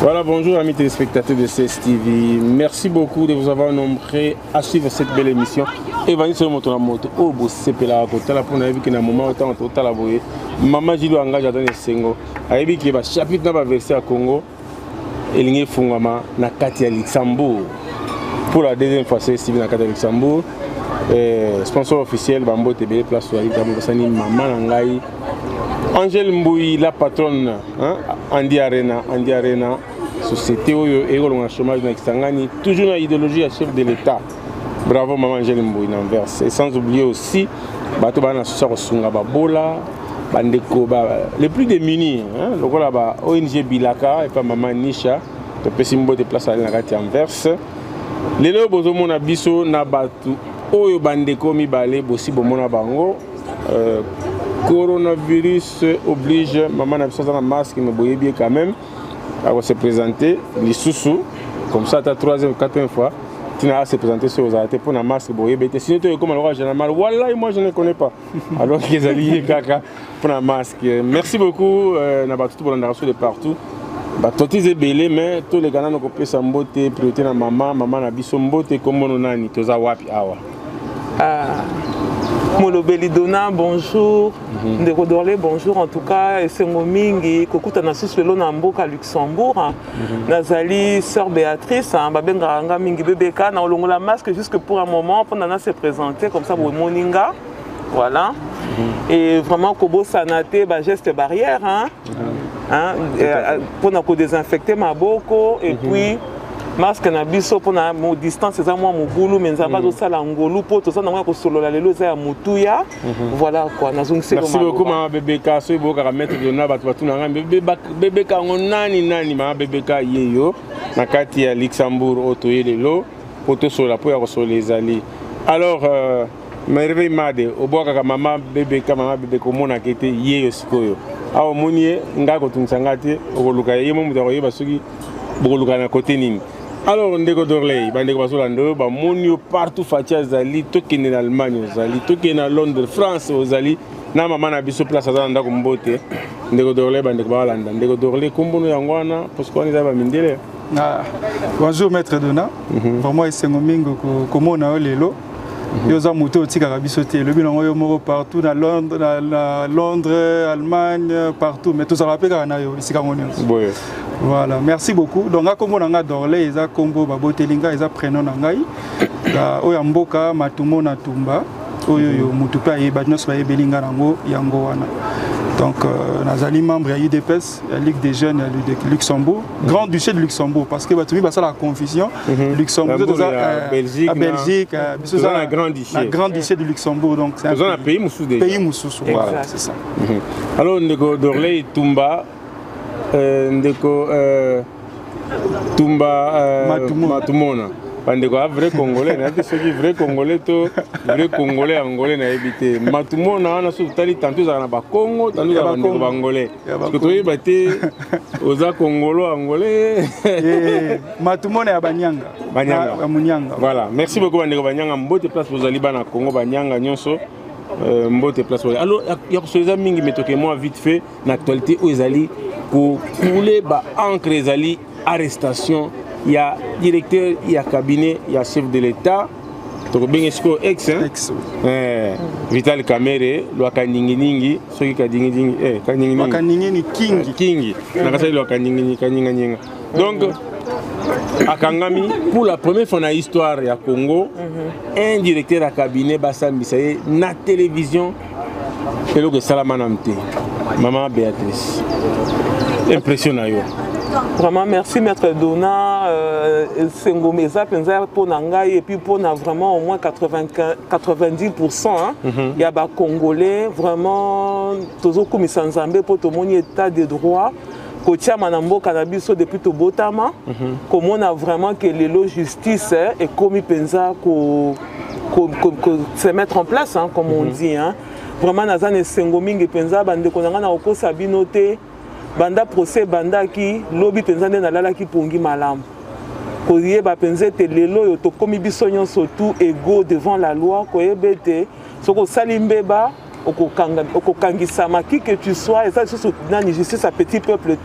Voilà, bonjour amis téléspectateurs de CSTV. Merci beaucoup de vous avoir nombreux à suivre cette belle émission. Et venez sur mon moto. Oh, vous c'est là pour la première fois que na moment autant total la voyer. Maman Jilo engage dans les sengo. Ayebi qui va chapitre na ba verser à Congo. Elinge fungama na kati ya Luxembourg. Pour la deuxième fois CSTV na kati ya Luxembourg. Sponsor officiel Bambo TB place sur Itamu Maman Nangai. Angèle Mbouy, la patronne, hein, Andi Arena, société où il y a un chômage, toujours une idéologie à chef de l'État. Bravo, maman Angèle Mbouy, Nanvers. Et sans oublier aussi, les plus démunis, hein, le ONG Bilaka et pas maman Nisha, le Pessimbo de place à Anvers. Les lois Bozomon Abisso, Nabatu, Oyo Bandeko Mibale, Bossi Bomona Bango. Coronavirus oblige maman n'a besoin d'un masque mais boye bien quand même à se présenter les sous comme ça ta troisième ou quatrième fois tu n'as à se présenter sur aux arrêtés pour un masque boye bien sinon tu es comme alors généralement voilà moi je ne connais pas alors qu'ils alliés caca pour un masque. Merci beaucoup n'a pas tout pour l'endroit de partout bah toi tu es belé mais tous les gars n'ont pas sa beauté priorité na maman n'a biso beauté comme on a ni toza wapi awa Molobeli Dona, bonjour. Ndeko Dorlé, bonjour. En tout cas, c'est Momingi, Kokuta Nasus Lelo Namboka Luxembourg. Nazali, sœur Béatrice, Babenga Mingi Bebeka, na olongo la masque jusque pour un moment, pour Nana se présenter comme ça, pour Moninga. Voilà. Et vraiment, Kobo Sanate, geste barrière, pour nous désinfecter ma boko et puis. Masque na biso pour na mo distance eza moi mugulu menzamba do sala ngolu po to ça na ko solo la lelo za mutuya voilà quoi nazungisi. Merci beaucoup maman Bebeka so iboka ka mettre de na batu na Bebeka nani maman Bebeka yeyo na kati ya Luxembourg otoye lelo poto sola po ya ko solo ezali. Alors merveille made oboka ka maman Bebeka mona kete yeyo sikoyo awo monie ngako tunsangate okoluka yemo muta ko yeba soki bokoluka na côté nini. Alors, Ndeko Dorley, Bandeko Basolando, Monio partout, Fatia Zali, Tokin en Allemagne, Zali, Tokin en Londres, France, Zali, na maman a biso place à Zanda Kumbote, Ndeko Dorley, Bandeko Balanda, Ndeko Dorley, Kumbono Yangwana, parce qu'on est à Mindele. Bonjour, maître Dona. Pour moi, c'est un mingo, comme on a lelo. Yoza moto tika kabisoté le bilan yo partout dans Londres, Allemagne, partout mais tout ça rappelle kana yo ici kamoni. Voilà, merci beaucoup. Donc comme on a Dorlé, ils a combo babotelinga, ils a prénom nangai. Oya mboka matumo na tumba. Oyo mutupa e badnos ba belinga nango yango wana. Donc, Nazali membre de l'UDPS, la Ligue des jeunes de Luxembourg, Grand Duché de Luxembourg, parce que tu vois la confusion. Luxembourg, Belgique, la Grand Duché de Luxembourg, donc c'est un pays moussou. Voilà, c'est ça. Alors, Ndeko Dorley Tumba, Ndeko Tumba Matumona. Bandeko vrai congolais na te soki vrai congolais to vrai congolais angolais na habité Matumona na so tali tantôt za na ba Congo tantôt za bandeko bangolais parce que toi baté oza congolo angolais Matumona ya Banyanga voilà merci beaucoup bandeko Banyanga mbote place vous ali bana Congo Banyanga nyonso mbote place alors ya ko soza mingi metoke moi vite fait na actualité o ezali pour couler ba encre ezali arrestation. Il y a directeur, il y a cabinet, il y a chef de l'État. Donc, bien sûr, ex. Vital Kamere, Loaka Ningi, ceux qui Kadingi, Kingi. Donc, à Kangami, pour la première fois dans l'histoire du Congo, un directeur à cabinet, Bassam Bissaye, na télévision, et le Salamanamte, Maman Béatrice. Impressionnant. Vraiment, merci Maître Dona, Sengomeza, Penza pour Nangaï et puis pour vraiment au moins 90%. Il y a des Congolais, vraiment, toujours comme Sanzambé pour tout le monde état de droit. Kotia Manambo Cannabis depuis tout Botama, comme on a vraiment que les justice et comme Penza se mettre en place, comme on dit. Vraiment, Nazan Sengoming et Penza, Bande Konanga Oko Sabinote. Banda procès banda qui lobby penzande na lala ki pongi malam. Koye ba penze te lelo yo to komi biso nyonso tout égaux devant la loi koyebete soko salimbeba okokangisa qui que tu sois, et ça c'est une justice à petit peuple,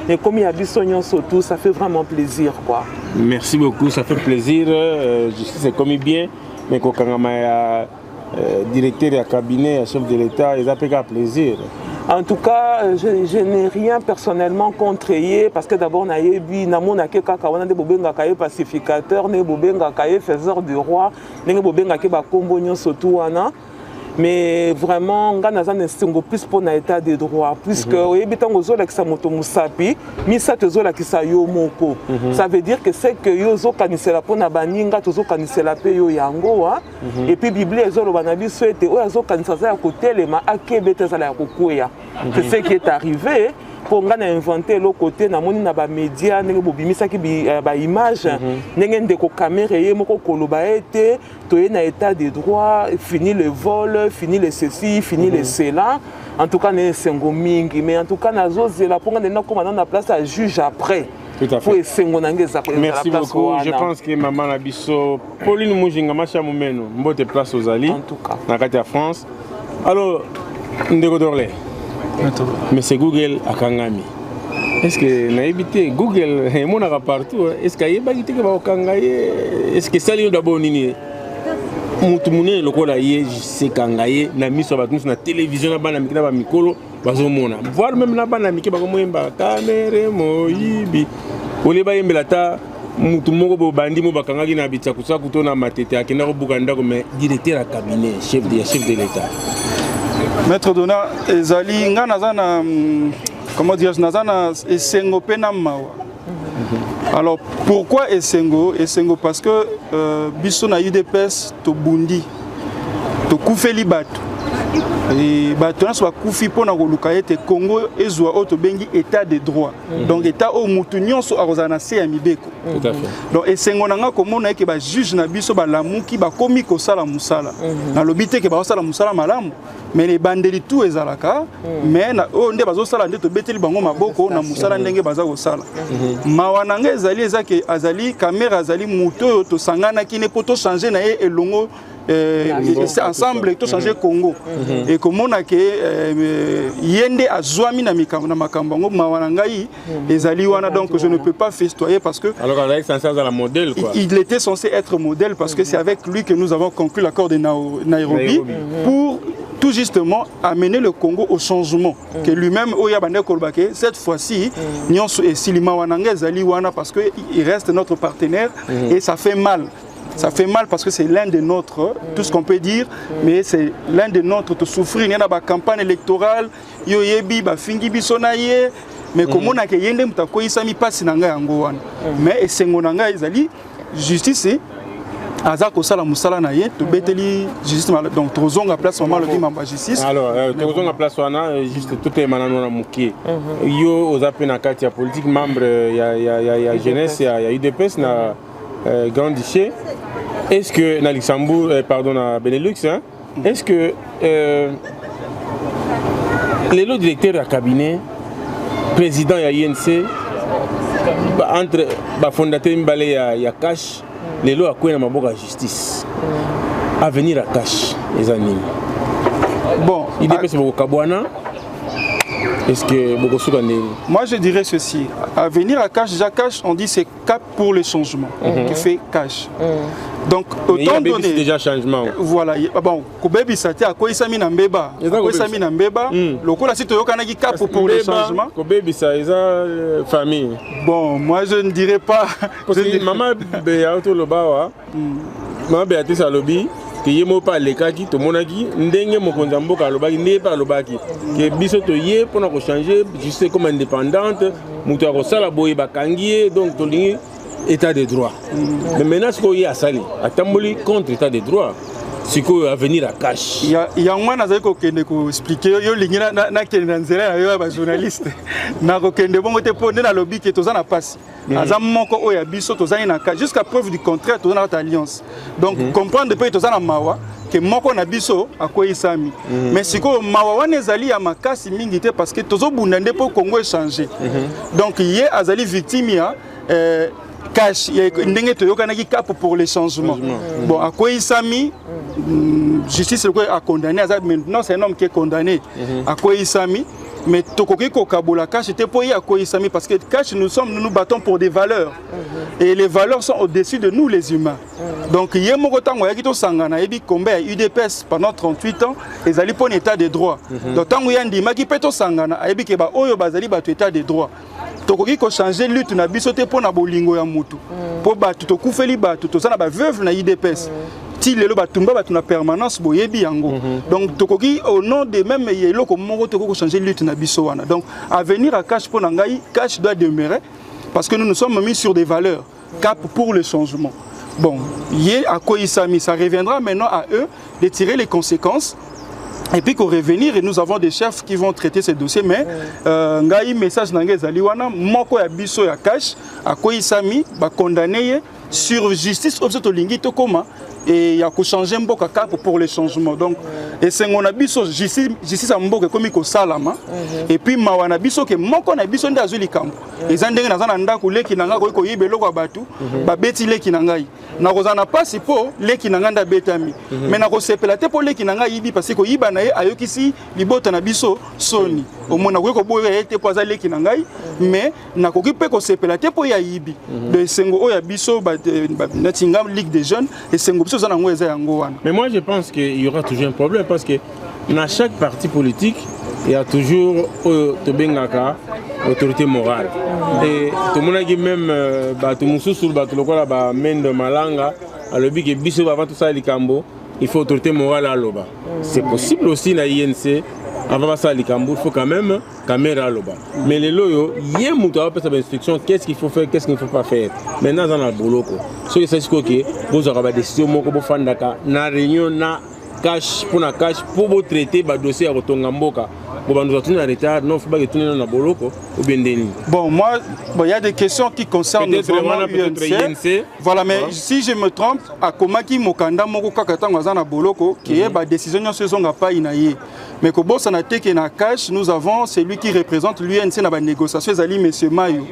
et comme il y a du soignon surtout, ça fait vraiment plaisir, quoi. Merci beaucoup, ça fait plaisir. Justice c'est comme bien, mais kokangama directeur et cabinet, chef de l'État, ils appellent plaisir. En tout cas, je n'ai rien personnellement contre eux parce que d'abord, nayebi namona ke kaka wana de bobenga kaye pacificateur, ne bobenga kaye faiseur du roi, ne bobenga ke ba kombo nyonso tout wana. Mais vraiment, on a un plus pour l'état de droit. Puisque, ça veut dire que c'est que yozo kanisela pour na baninga, tozo kanisela pe yo yango. Et puis, Bible, yozo banabi souhaite, ozo kanisela ya côté, les ma akebete za la kokuya. C'est ce qui est arrivé. Pour inventer l'autre côté, na moni na ba média, nenge bobimisa ki ba image, nenge ndeko caméra ye moko koloba ete, toye na état de droit, fini le vol, fini le ceci, fini le cela. En tout cas, ne sengo mingi, mais en tout cas nazo zela pour ngana comme na place à juge après. Tout à fait. Merci beaucoup. Je pense que maman Nabiso, Pauline Moujinga macha mumeno, mbote place aux Ali. En tout cas. Na kati ya France. Alors, ndeko dorle. Mais c'est Google à Kangami. Est-ce que naïbité Google est mon partout? Est-ce qu'il y a bagité que va Kangaye? Est-ce que ça lui d'abord nini? Mutumune lokola yé c'est Kangaye na miso ba na télévision na bana mikina ba mikolo bazomona. Voir même na bana mikeba ko moyemba kamera moyibi. Ole ba yembela ta mutu moko bo bandi mo bakangaki na bitsa kusa kutona matete akenda ko bukanda ko mais directeur à cabinet chef de l'État. Maître Dona, ezali nga nazana comment dire, nazana esengo pena mawa. Alors pourquoi esengo? Esengo parce que biso na UDPS to bundi to kufeli bato. Et bato na so kufi pona koluka ete Congo ezwa auto bengi état de droit. Donc état au mutu nyonso arozana se ya mibeko. Tout à fait. Donc esengo nanga komona eke ba juge na biso ba lamuki ba komi ko sala musala. Na lobite ke ba sala musala malamu. Mais les bandeli tout ezalaka, mais o nde bazo sala nde to beteli bango maboko na musala ndenge baza ko sala. Mawananga ezali ezake azali caméra azali muto to sangana ki ne poto changer na ye elongo ensemble to changer Congo. Et comme on a que yende azwami na makambo ngo mawananga yi ezali wana, donc je ne peux pas festoyer parce que alors avec censé être la modèle quoi. Il était censé être modèle parce que c'est avec lui que nous avons conclu l'accord de Nairobi pour tout justement amener le Congo au changement que lui-même Oyabande Kolbake cette fois-ci nyonso et Silima Wananga Zali Wana parce que il reste notre partenaire et ça fait mal. Ça fait mal parce que c'est l'un des nôtres, tout ce qu'on peut dire, mais c'est l'un des nôtres de souffrir. Il y a une campagne électorale, il y a une fingi bisonaye, mais comme on a que yende mutako isami passe nanga yango wana. Mais sengonanga izali justice azako sala musala na ye to beteli justice donc tozonga place moment le mamba justice. Alors tozonga place wana juste tout est manano na mukie. Yo ozape na kati ya politique membre ya jeunesse ya UDPS na Grand Duché. Est-ce que na Luxembourg pardon à Benelux hein, est-ce que les directeurs à cabinet président ya INC entre ba fondateur mbale ya cash les lois à quoi na maboka justice à venir à cash les amis bon il dépêche beaucoup Kabwana. Est-ce que beaucoup sont moi je dirais ceci, à venir à cash, Cash on dit c'est cap pour le changement qui fait cash. Donc autant donné déjà changement. Voilà, bon, Kobebi Sati à quoi il s'est mis en béba. Le coup là si tu as cap pour le changement. Kobebi ça est famille. Bon, moi je ne dirais pas parce que maman Béato Lobawa. Maman Béatrice Alobi que yemo pas les cas qui to monaki ndenge mokonza mboka lobaki ne pas lobaki que biso to yé pour nous changer juste comme indépendante mutu ko sala boye bakangié donc to lingi état de droit. Mais maintenant ce qu'il y a sali atamboli contre état de droit c'est quoi à venir à cash. Il y a un nazali ko kende ko expliquer yo lingi na kende na nzela yo ba journaliste na ko kende bongo te pone na lobby que toza na passe. Azam moko oya biso toza na cash jusqu'à preuve du contraire toza na alliance. Donc comprendre depuis toza na mawa que moko na biso akoyi sami. Mais siko mawa wana ezali ya makasi mingi te parce que tozo bundande pour Congo échanger. Donc yé azali victime ya cash ndenge toyokanaki cap pour les changements. Bon akoyi sami justice a condamné, maintenant c'est un homme qui est condamné à Koïsami. Mais Tokoki Kokabola Cash était pour y à Koïsami parce que Cash, nous nous battons pour des valeurs. Et les valeurs sont au-dessus de nous les humains. Donc, il y a un Sangana, il y a UDPS pendant 38 ans, ils allaient pour un état de droit. Donc, tant qu'il y a un Dimaki Peto Sangana, il y a un état de droit. Tokoki ko changer lutte na bisote pour na bolingo ya mutu. Pour battre to kufeli battu to sana ba veuve na UDPS. Ti lelo batumba batu na permanence boyebi yango. Donc tokoki au nom de même yelo ko moko toko ko changer lutte na biso wana. Donc avenir à Cash pour ngai, Cash doit demeurer parce que nous nous sommes mis sur des valeurs cap pour le changement. Bon, yé à Koïsami, ça reviendra maintenant à eux de tirer les conséquences. Et puis qu'on revenir et nous avons des chefs qui vont traiter ces dossiers. Mais ngai message nangé zaliwana moko ya biso ya Cash à Koïsami ba condamné sur justice observe lingi to koma et il y a changer mboka cap pour les changements. Donc et c'est on a biso justice à mboka comme ko salama et puis mawana biso ke moko na biso nda zuli kambo et zandenge na zana ndako leki nanga ko yibelo kwa batu ba beti leki nangai na kozana pasi po leki nanga nda betami mais na ko sepela te po leki nanga yibi parce que yiba na ye ayokisi libota na biso soni au mona ko boye te po za leki nangai mais na ko kipe ko sepela te po ya yibi de sengo o ya biso ba natingam Ligue des jeunes et sengo. Mais moi je pense qu'il y aura toujours un problème parce que dans chaque parti politique, il y a toujours autorité morale. Et tout le monde a dit même tout le main de Malanga, il faut autorité morale à l'Oba. C'est possible aussi dans l'INC. Avant ça, il faut quand même caméra là-bas. Mais les loyaux, il y a une instruction, qu'est-ce qu'il faut faire, qu'est-ce qu'il ne faut pas faire. Maintenant, dans le boulot, ce qui est que vous aurez des décisions pour faire une réunion, cash pour vous traiter le dossier à Rotongamboka. Bon, nous avons un retard, non, il ne faut pas que nous dans le ou bien déni. Bon, moi, il y a des questions qui concernent vraiment l'UNC. Voilà, mais si je me trompe, à Komaki Mokanda Moko Kakatang Wazana Boloko, qui est la décision de ce sont pas inaïe. Mais que bon, ça n'a été qu'un cash, nous avons celui qui représente l'UNC dans la négociation, Zali M. Mayo.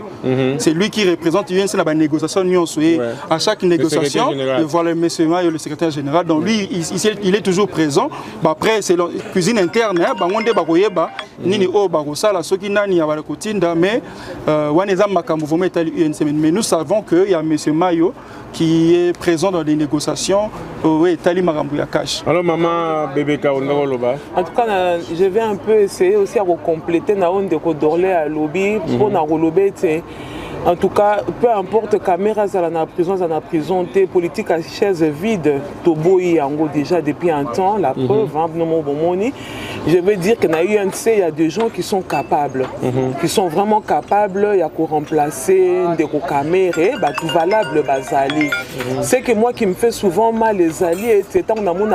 C'est lui qui représente l'UNC dans la négociation. À chaque négociation, voilà M. Mayo, le secrétaire général. Donc lui, il est toujours présent. Après, c'est la cuisine interne. Nini o barosala soki nani ya balakotinda mais waneza makambo voma etali UNC mais nous savons que il y a monsieur Mayo qui est présent dans les négociations etali makambo ya Cash. Alors maman bébé Kaonga loba. En tout cas je vais un peu essayer aussi à compléter na onde ko dorler à lobby pour na rolober. En tout cas, peu importe caméra à la prison, politique à chaise vide, Toboyi Yango déjà depuis un temps, la preuve, je veux dire que dans l'UNC, il y a des gens qui sont capables, qui sont vraiment capables, il y a qu'à remplacer des caméras, tout valable, Bazali. C'est que moi qui me fait souvent mal les alliés, c'est quand on a mon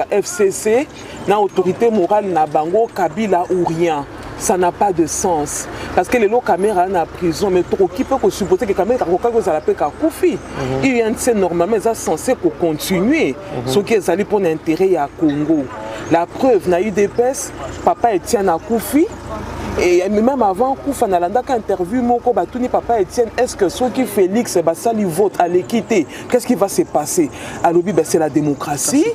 FCC, na autorité morale, na Bango, Kabila ou rien. Ça n'a pas de sens. Parce que les caméras en prison, mais trop qui peut supporter que les caméras sont à la Koufi. UNC normalement est censé continuer. Ce qui est allé pour l'intérêt à Congo. La preuve, n'a eu des pèses, papa Etienne à Koufi. Et même avant Koufa Nalanda qui interview Moko Batouni papa Etienne, est-ce que ceux qui Félix Bassali vote à l'équité, qu'est-ce qui va se passer? À l'objet, c'est la démocratie,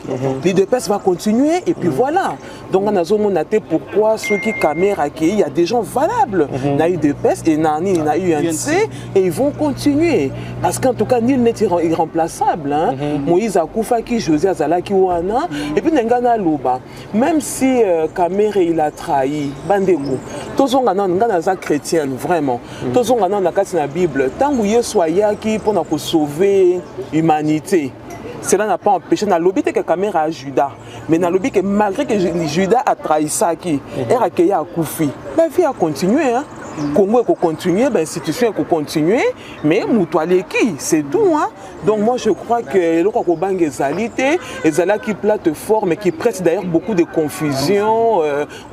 l'UDPS va continuer et puis voilà. Donc on a zoné pourquoi ceux qui caméra il y a des gens valables dans l'UDPS et dans UNC et ils vont continuer. Parce qu'en tout cas, nul n'est irremplaçable. Moïse Akoufa qui José Azala qui Wana et puis Nengana Loba. Même si caméra il a trahi, Bandeko. Tous on a chrétienne vraiment. Tous on a la Bible. Tant que Dieu soit qui pour nous sauver l'humanité. Cela n'a pas empêché na lobby que caméra à Judas. Mais na lobby que malgré que Judas a trahi ça qui est accueilli à Koufi. La vie a continué hein. Congo est continuer, l'institution est continuer, mais Moutoualeki, c'est tout. Hein? Donc moi je crois que le Kokobang est alité, et là qui plateforme, qui prête d'ailleurs beaucoup de confusion.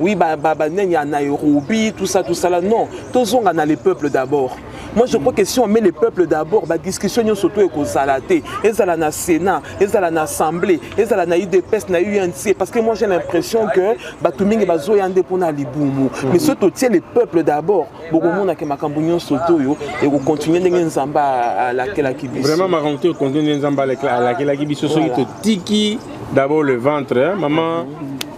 Oui, il y a Nairobi, tout ça là. Non, tous on a les peuples d'abord. Moi je crois que si on met les peuples d'abord, la discussion surtout est qu'au salaté, et ça la Sénat, et ça la Assemblée, et ça la UDPS, na UNC, parce que moi j'ai l'impression que Batumingi bazo yande pour na libumu. Mais surtout tiens les peuples d'abord. Beaucoup de monde qui m'a cambouillon soto et vous continuez de nzamba à la kibiso. Vraiment ma rentrée continue nzamba à la kibiso so ito tiki d'abord le ventre, hein? Maman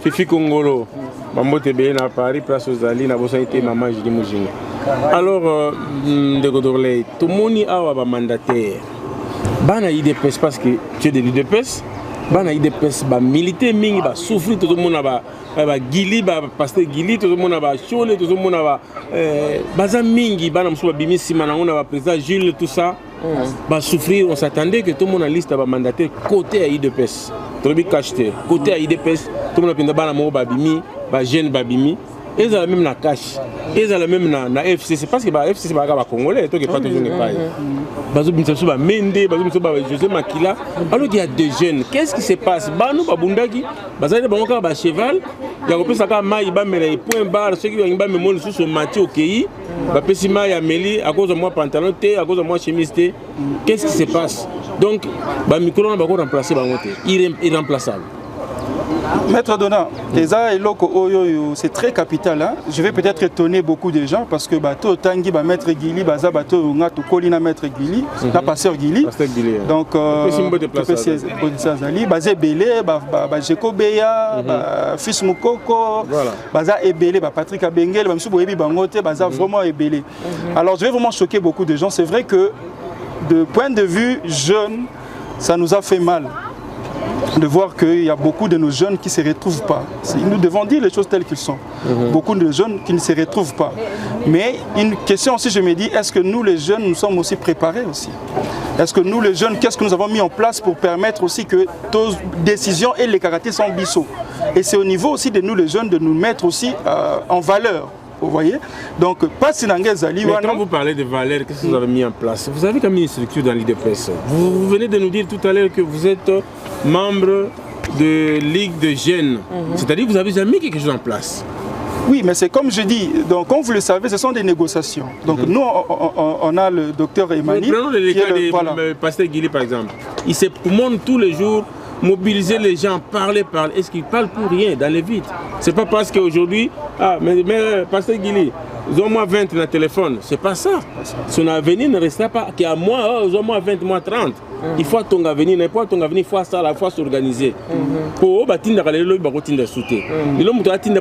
Fifi Kongolo, maman Tébé à Paris, place aux Alliés, n'a pas été maman Julie Moujini. Alors, de Godorley, tout le monde a un mandataire. Bana IDPS parce que tu es de l'IDPS. Bana IDPS ba militer mingi ba souffrir, tout le monde ba gili ba pasteur gili, tout le monde ba chole, tout le monde ba baza mingi bana msuba bimi simana on a président Jules tout ça ba souffrir. On s'attendait que tout le monde a liste ba mandataire côté à IDPS. Tout le monde cacheté côté à IDPS, tout le monde a penda bana mo ba bimi ba jeune ba bimi. Ils ont même la cash, ils ont même na FCC parce que bah FCC bah gars congolais, toi qui pas toujours n'est pas. Bazo binsasu ba Mende, bazo binsasu ba José Makila. Alors qu'il y a deux jeunes, qu'est-ce qui se passe? Bah nous ba Bundaki, bazo de bango ba cheval, il y a repris ça ka mai ba mele point bar, ceux qui ont ba memone sous son Mathieu OK, ba pesima ya Meli à cause de moi pantalon té, à cause de moi chemise té. Qu'est-ce qui se passe? Donc ba micro on va remplacer ba ngoté, irremplaçable. Maître Dona, c'est très capital. Hein? Je vais peut-être étonner beaucoup de gens parce que bateau Tangi, Maître Guili, Baza Bateau Ngato Kolina Maître Guili, la passeur Guili. Donc, Bazé Belé, Jeko Beya, Fils Moukoko, Baza Ebele, Patrick Abengel, Bamsouboebi Bangote, Baza vraiment Ebele. Alors, je vais vraiment choquer beaucoup de gens. C'est vrai que, de point de vue jeune, ça nous a fait mal de voir qu'il y a beaucoup de nos jeunes qui ne se retrouvent pas. Nous devons dire les choses telles qu'elles sont. Beaucoup de jeunes qui ne se retrouvent pas. Mais une question aussi, je me dis, est-ce que nous les jeunes, nous sommes aussi préparés aussi? Est-ce que nous les jeunes, qu'est-ce que nous avons mis en place pour permettre aussi que nos décisions et les caractères sont bissaux? Et c'est au niveau aussi de nous les jeunes de nous mettre aussi en valeur. Vous voyez? Donc, pas si quand vous parlez de valeurs, qu'est-ce que vous avez mis en place? Vous avez quand même une structure dans l'IDPS. Vous venez de nous dire tout à l'heure que vous êtes membre de Ligue de jeunes. C'est-à-dire que vous avez déjà mis quelque chose en place. Oui, mais c'est comme je dis, donc comme vous le savez, ce sont des négociations. Donc nous, on a le docteur Emmanuel. Prenons le cas de pasteur Guili par exemple. Il se montre tous les jours, mobiliser les gens, parler. Est-ce qu'ils parlent pour rien dans les vides? C'est pas parce qu'aujourd'hui, mais pasteur Guili, ils ont moins 20 dans le téléphone. C'est pas ça. Son avenir ne restera pas qu'à moi, ils ont moins 20, moins 30. Il faut ton avenir, n'importe ton avenir, il faut ça, il faut s'organiser. Pour bâtir le barotin de sauter. Il a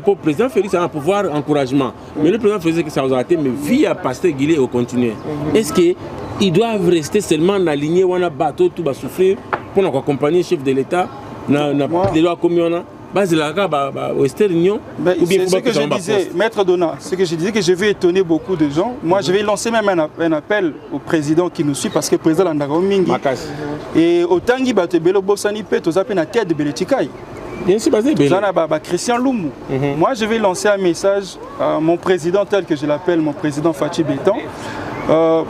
pour le président Félix un pouvoir encouragement. Mais le président faisait que ça vous a été, mais via pasteur Guili au continuer. Est-ce qu'ils doivent rester seulement dans la lignée où on a bateau, tout va souffrir pour accompagner le chef de l'État, les lois communes? C'est ce que je disais, Maître Dona, ce que je disais que je vais étonner beaucoup de gens. Moi, je vais lancer même un appel au président qui nous suit parce que le président Landaro Mingi. Et au Tangi Batebelo Bosani Pet, aux appels à tête de Beletikai. Christian Loumou. Moi, je vais lancer un message à mon président, tel que je l'appelle, mon président Fachi Bétan.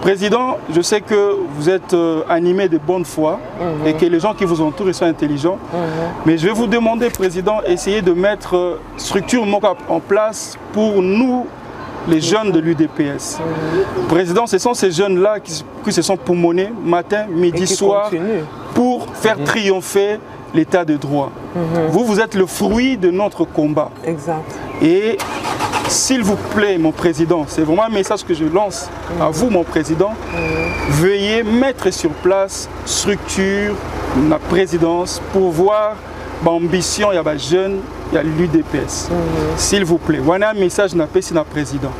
Président, je sais que vous êtes animé de bonne foi et que les gens qui vous entourent sont intelligents. Mais je vais vous demander, Président, essayez de mettre structure en place pour nous, les jeunes de l'UDPS. Président, ce sont ces jeunes-là qui se sont poumonés matin, midi, soir pour faire triompher l'état de droit. Vous êtes le fruit de notre combat. Exact. Et s'il vous plaît, mon président, c'est vraiment un message que je lance à vous, mon président. Veuillez mettre sur place structure, la présidence, pour voir l'ambition, il y a des jeunes, il y a l'UDPS. S'il vous plaît, voilà un message n'a pas si na président.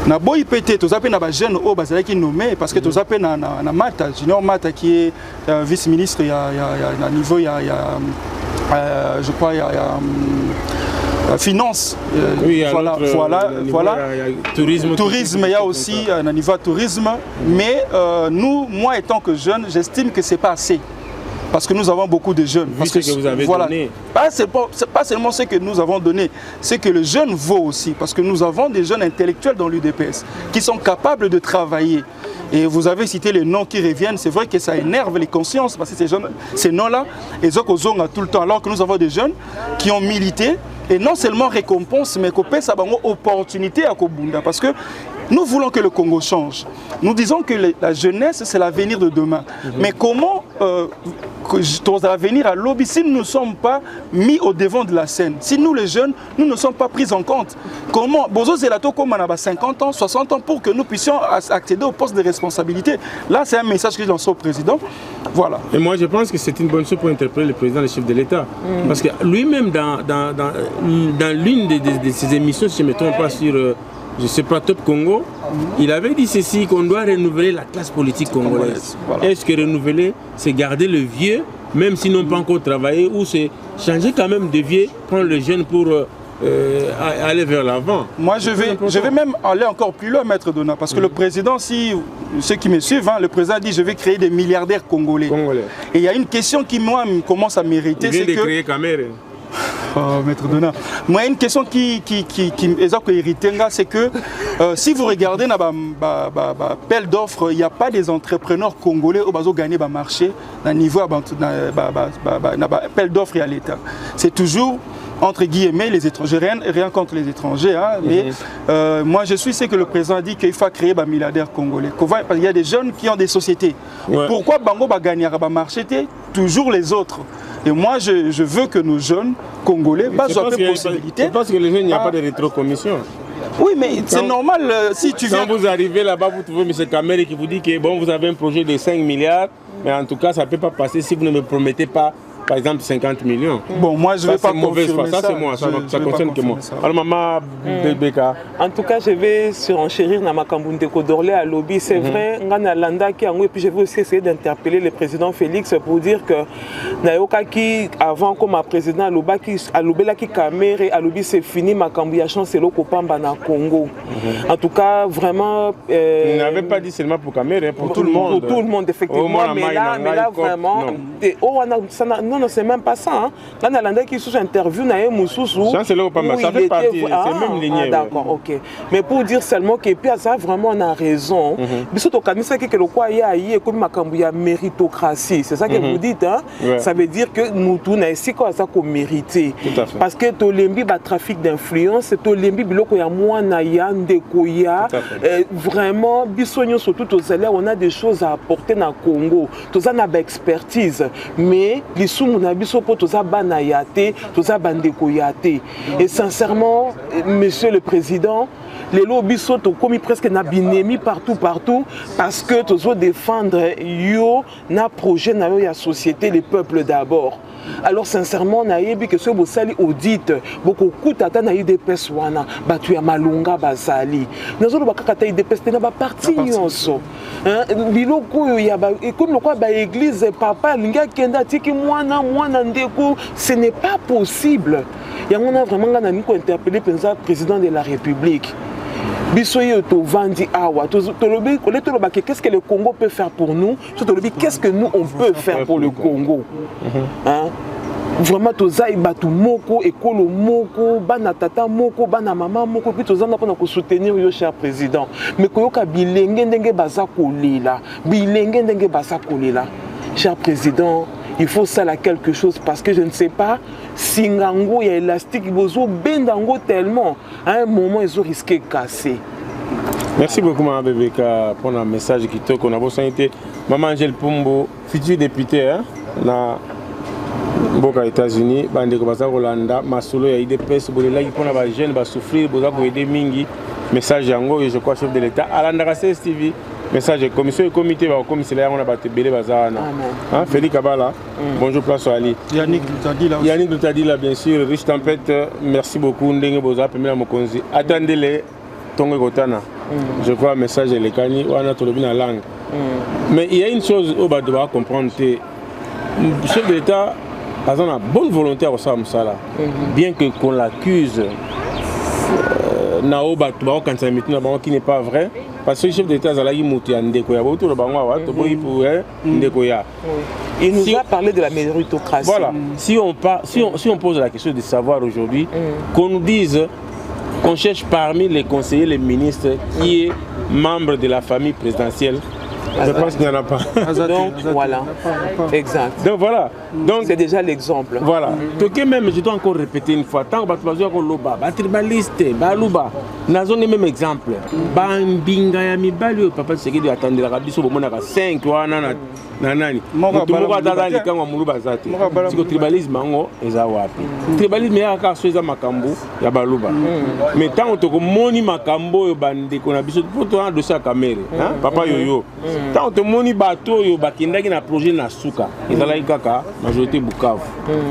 Na boy pété, tous appels na jeunes au bazar qui nommé parce que tous appels na Mata, Junior Mata qui est vice-ministre, il y a niveau, il y a je crois il y a finance, voilà. Tourisme, il y a aussi un niveau tourisme. Mais nous, moi étant que jeune, j'estime que c'est pas assez. Parce que nous avons beaucoup de jeunes. Parce que vous avez donné. Pas seulement ce que nous avons donné, c'est que le jeune vaut aussi. Parce que nous avons des jeunes intellectuels dans l'UDPS qui sont capables de travailler. Et vous avez cité les noms qui reviennent, c'est vrai que ça énerve les consciences parce que ces noms-là, ils ont tout le temps. Alors que nous avons des jeunes qui ont milité et non seulement récompense, mais qu'on paie sa opportunité à Kobunda. Parce que nous voulons que le Congo change. Nous disons que la jeunesse, c'est l'avenir de demain. Mais comment dans l'avenir à lobby, si nous ne sommes pas mis au devant de la scène, si nous les jeunes, nous ne sommes pas pris en compte, comment Bozo Zelato, comme on a 50 ans, 60 ans, pour que nous puissions accéder au poste de responsabilité. Là, c'est un message que je lance au président. Voilà. Et moi, je pense que c'est une bonne chose pour interpeller le président, le chef de l'État. Parce que lui-même, dans l'une de ses émissions, si je ne me trompe pas, sur je ne sais pas, Top Congo, il avait dit ceci, qu'on doit renouveler la classe politique congolaise. Voilà. Est-ce que renouveler, c'est garder le vieux, même s'ils n'ont pas encore travaillé, ou c'est changer quand même de vieux, prendre le jeune pour aller vers l'avant? Moi, je vais même aller encore plus loin, Maître Donat, parce que le président, si ceux qui me suivent, le président dit je vais créer des milliardaires congolais. Et il y a une question qui, moi, commence à m'irriter. Il vient de créer Cameroun. Oh, Maître Donat. Moi, une question qui est irritante, c'est que si vous regardez dans l'appel d'offres, il n'y a pas des entrepreneurs congolais qui ont gagné le marché dans le niveau de l'appel d'offres à l'État. C'est toujours, entre guillemets, les étrangers, rien contre les étrangers, mais moi je suis ce que le président a dit qu'il faut créer des milliardaires congolais. Parce qu'il y a des jeunes qui ont des sociétés. Pourquoi Bango va gagner le marché? Toujours les autres. Et moi, je veux que nos jeunes Congolais basent un peu de possibilités. Je pense que les jeunes, il n'y a pas de rétrocommission. Oui, mais c'est normal. Si tu viens... Quand vous arrivez là-bas, vous trouvez M. Kamere qui vous dit que bon, vous avez un projet de 5 milliards, mais en tout cas, ça ne peut pas passer si vous ne me promettez pas, par exemple, 50 millions. Bon, moi, je ne vais pas confirmer ça. Ça, c'est moi. Ça concerne que moi. Alors, maman, Beka. En tout cas, je vais surenchérir dans ma Kambunde Kodorlé à lobby. C'est vrai, Nganalanda qui a et puis je vais aussi essayer d'interpeller le président Félix pour dire que Nayoka qui, avant comme ma président à Lobela qui Kamere, à lobby c'est fini, ma Kambuyachon c'est le Kopamba na Congo. En tout cas, vraiment. Il n'avait pas dit seulement pour Kamere, pour tout le monde. Pour tout le monde, effectivement. Mais là vraiment. Non, c'est même pas ça. Hein. Là, Nalanda qui sous interview, Naye Moussoussou. Ça, c'est là où ça fait partie, c'est même lignée. D'accord, ok. Mais pour dire seulement que puis ça, vraiment, on a raison. Biso to kanisa que le quoi y a comme Makambuya méritocratie. C'est ça que vous dites, hein? Ça veut dire que nous tous, ici, quoi ça qu'on mérité. Parce que Tolembi, bah, trafic d'influence, Tolembi, biloko ya mwana ya ndekoya. Vraiment, bisogno surtout aux élèves, on a des choses à apporter dans le Congo. Tous on a de expertise. Mais les et sincèrement, monsieur le président, les lobbies sont commis presque n'abinemi partout parce que tous veut défendre yo na projet na yo ya société les peuples d'abord. Alors sincèrement na yebi que ce bosali audit beaucoup kutata na IDPS wana batu ya malunga bazali nazo ba kaka ta IDPS na ba parti nyonso biloko ya ba comme le quoi ba église papa linga kenda tiki mwana ndeko ce n'est pas possible. Ya on a vraiment ngana niko interpeller le président de la République. Bisoye to vandi awa to lobi qu'est-ce que le Congo peut faire pour nous? To lobi qu'est-ce que nous on peut faire pour le Congo? Hein? Vraiment toza ibatu moko ekolo moko bana tata moko bana mama moko puis toza na pona ko soutenir yo cher président mais koyoka bilenge ndenge baza kolela cher président. Il faut ça là quelque chose parce que je ne sais pas si Ngango y a élastique bozo bendango tellement à un moment ils ont risqué de casser. Merci beaucoup Mme Bebeka pour le message qui te qu'on a besoin été Maman Angèle Pombo futur député na Boka États-Unis bande ko baza Rolanda masolo ya IDPS bolela qui pona ba jeune ba souffrir boza ko aider mingi message yango et je crois chef de l'État Alanda CSTV message de commission et comité va commissaire on a battu belé bazana hein Félix Kabala bonjour place Ali Yannick Lutadila bien sûr Riche Tempête merci beaucoup ndenge boza premier mokonzi attendez-les tongo kotana je crois message les kani wana tolobi na langue mais il y a une chose au bas doit comprendre le chef de l'État a une bonne volonté à ça bien que qu'on l'accuse naoba tuba quand ça maintenant qui n'est pas vrai parce que le chef d'État Zalagi Moutia Ndekoya autour de Bangwa pour Ndekoya. Il nous a parlé de la méritocratie. Voilà. Si on pose la question de savoir aujourd'hui, qu'on nous dise qu'on cherche parmi les conseillers, les ministres, qui est membre de la famille présidentielle, Je pense qu'il n'y en a pas. Donc voilà, exact. Donc voilà. Donc c'est déjà l'exemple. Voilà. Donc même, je dois encore répéter une fois. Tant que tu vas loba, tribaliste, baluba, nazonge même exemple. Bambinga ya mibali, papa c'est qui doit attendre la rabiso au moins 5 wana nanani. Tout le monde a dit quand on muluba zate. Parce que tribalisme ango eza wapi. Tribalisme ya ka soza makambo ya baluba. Mais tant que tu moni makambo yo bande ko na biso pour toi de sa caméra, hein papa yoyo. Tant que moni bateau yo bakindaki na projet na suka. Ezala kaka majorité Bukavu.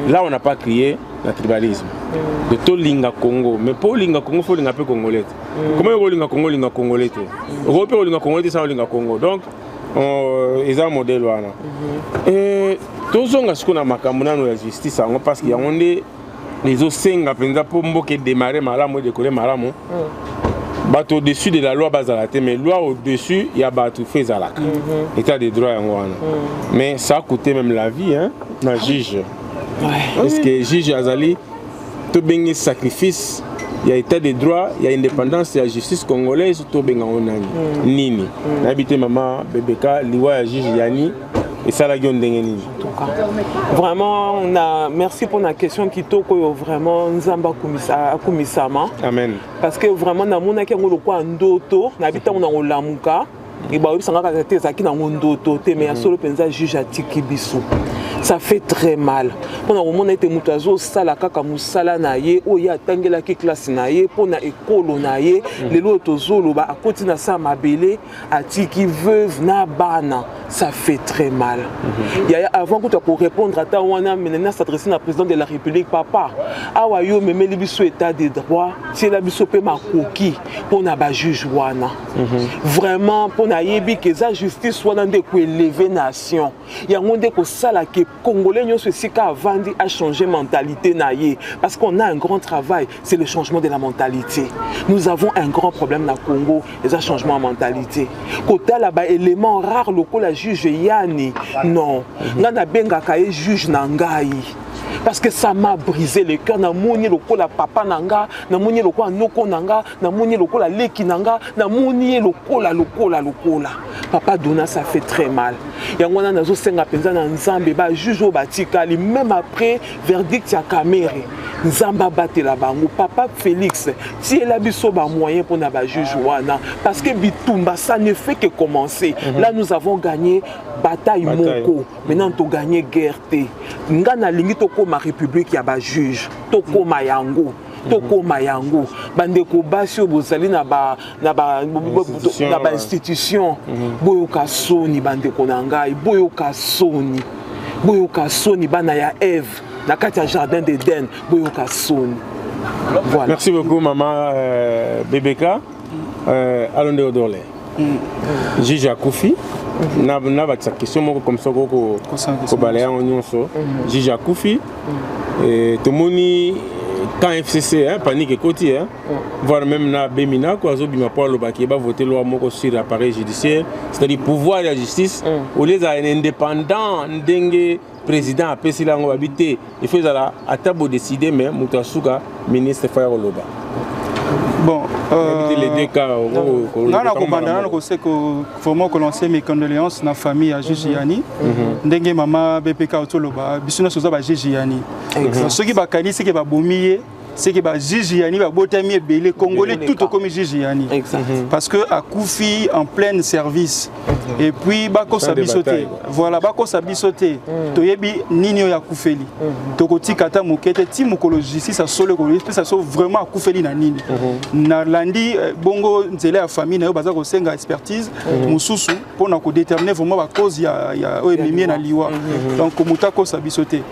Là on n'a pas crié le tribalisme. De tout linga Congo, mais pour linga Congo faut linga peu congolais. Comment on linga Congo linga congolais? Européen linga congolais ça linga Congo. Donc ils ont un modèle là. Et tous on a ce qu'on a makambo na la justice parce qu'il y a on des les osenga penza pour mboke démarrer malamu décoller malamu. Bateau au-dessus de la loi Bazalate, mais loi au-dessus, il y a bateau fait Zalaka. État des droits en Ghana. Mais ça a coûté même la vie, hein, d'un juge. Parce que le juge Azali, tout bien sacrifice, il y a état des droits, il y a indépendance, il y a justice congolaise, tout bien en Nini. N'habité maman, Bébéka, l'Iwa, juge Yani. Et ça, la gueule d'Engeni. Vraiment, merci pour la question qui toko vraiment Nzamba Kumisama. Amen. Parce que vraiment, na mona ki ngolo kwa ndoto, na bita mona olamuka. Et bah, ça n'a été ça qui n'a ndoto, mais solo penza juge atiki biso. Ça fait très mal. Pendant que on était moutazo sala kaka musala naye, oya tangela ki classe naye, pona ekolo naye, les loto zolo ba akoti na sa mabele atiki veuve na bana. Ça fait très mal. Avant que tu pour répondre à ta wana, maintenant s'adresser à président de la République, papa. Awa yo meme libiso état des droits, c'est la biso pe ma coquille pour na ba juge wana. Vraiment pour na yebi que la justice wana de ko élever nation. Ya ngonde ko sala que congolais nyo ceci ka vandi a changer mentalité na ye parce qu'on a un grand travail, c'est le changement de la mentalité. Nous avons un grand problème na Congo, et ça changement de mentalité. Kota là ba élément rare local la juge Yani, non. Nana benga kaye juge nangai. Parce que ça m'a brisé le cœur. Na mouni loko la papa nanga, na mouni loko la noko nanga, na mouni loko la leki nanga, na mouni loko la. Papa Dona, ça fait très mal. Yangwana nazo senga penza na nzambe ba juge o batikali même après verdict ya Kamere. Nzamba bate la bango. Papa Félix, si elle a biso ba moyen pour na ba juge wana parce que bitumba ça ne fait que commencer. Là nous avons gagné bataille moko. Maintenant tu gagné guerre té. Ngana lingi toko ma république ya ba juge. Toko mayango. Toko mayango bandeko basio bozali na ba institution boyoka soni bandeko na ngai boyoka soni bana ya Eve na kati ya jardin d'Eden boyoka soni. Voilà. Merci beaucoup maman Bébéka. Allons de Odorle. Juge Akoufi na ba question moko comme ça ko balaya nyonso Juge Akoufi tomoni quand FCC, panique et côté, voire même na Bémina, quoi, Zobima Paulo Baki va voter loi moko sur l'appareil judiciaire, c'est-à-dire pouvoir de la justice, au lieu d'un indépendant, dengue président à Pessilango habité, il faut à table décider, mais Moutasuka, ministre Faya Oloba. Bon, les deux cas, on sait que vraiment que l'on sait mes condoléances na famille à Gigi Yani, dengue maman BPK Otoloba, bisuna soza ba Gigi Yani. Ceux qui ba kani, c'est qui ba bomier, c'est que Gigi Yani va botami belé congolais tout comme Gigi Yani. Parce que à Koufi en plein service et puis bako sabisoté. Voilà bako sabisoté. Toyebi ninyo ya Koufeli. Tokoti kata mukete ti mukologie ça solo ko ça so vraiment Koufeli na nini. Na landi bongo nzela ya famille na yo baza ko senga expertise mususu pour na ko déterminer vraiment ba cause ya mimie na liwa. Donc mutako sabisoté.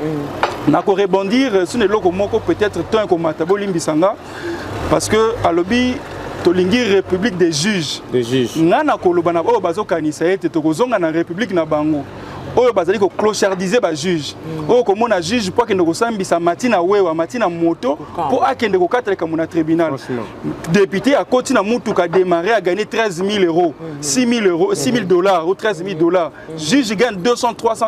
Na ko rebondir sur le loko moko peut-être tant comme Mataboli Mbisanga parce que à lobby tolingi république des juges. Nana kolobana o bazo kanisa ete tokozonga na république na bango. Oyo bazali ko clochardiser ba juge. Oyo komona juge pour que ndoko sambisa matina wewa matina moto pour akende ko kateka mona tribunal. Député à côté na mutu ka démarrer à gagner 13 000 euros, 6 000 euros, 6 000 $ ou 13 000 $. Juge gagne 200, 300.